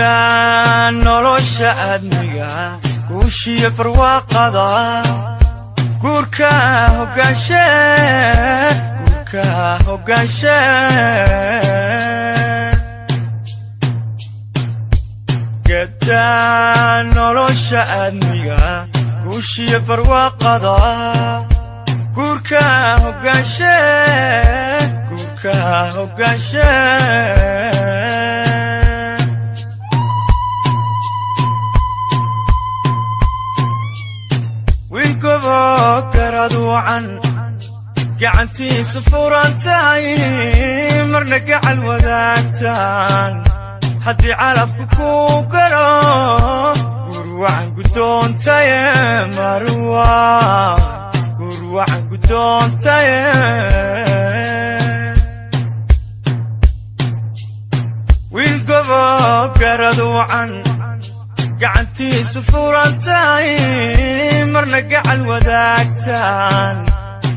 gedaan nolosha aadmiga guushiya barwaaqada guurka hogaanshe gedaan nolosha aadmiga guushiya barwaaqada guurka hogaanshe wiilkobo garaduucan gacantiisa furan tahay marna gacal wadaagtaan haddii calafku ku galo gurwacan gudoontaye gurwacan gudoontaye wiilkobo garaduucan gacantiisa furan tahay marna gacal wadaagtaan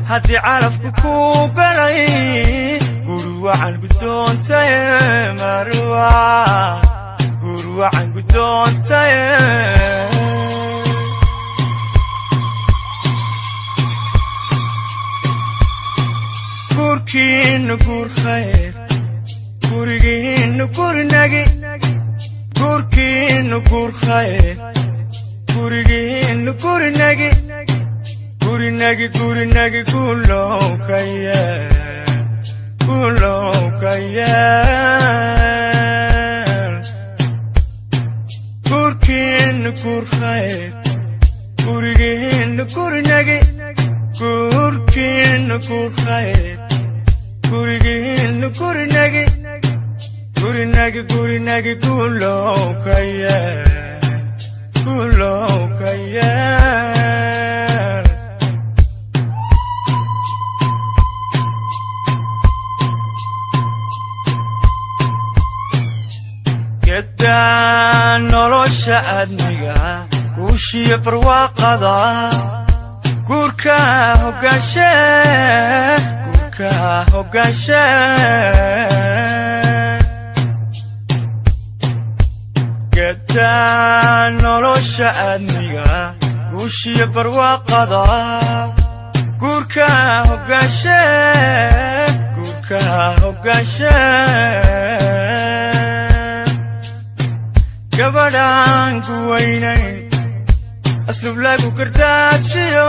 haddii calafku ku galay gurwacan gudoontaye gurwacan gudoontaye guurkiinnu guur khayr gurigiinnu gurinagi guurkiinnu guur khayr gurigiinnu gurinagi guulow ka yeel guurkiinnu guur khayr gurigiinnu gurinagi guurkiinnu guur khayr gurigiinnu gurinagi guulow ka yeel gedaan nolosha aadmiga guushiya barwaaqada guurka hogaanshe gedaan nolosha aadmiga guushiya barwaaqada guurka hogaanshe gabadhaan ku weynayn aslub lagu gardaadshiyo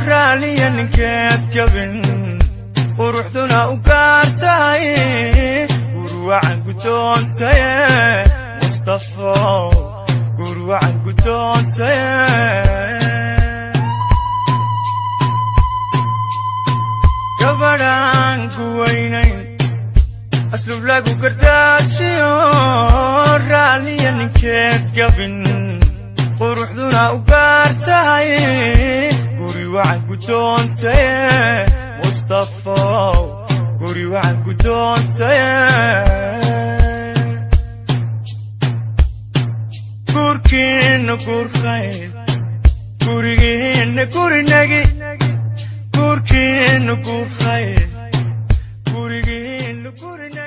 raaliya ninkeed gabin quruxduna u gaar tahay gurwacan gudoontaye mustafow gurwacan gudoontaye gabadhaan ku weynayn aslub lagu gardaadshiyo raaliya ninkeed gabin quruxduna u gaar tahay gurwacan gudoontaye mustafow gurwacan gudoontaye guurkiinnu guur khayr gurigiinnu gurinagi guurkiinnu guur khayr gurigiinnu gurinagi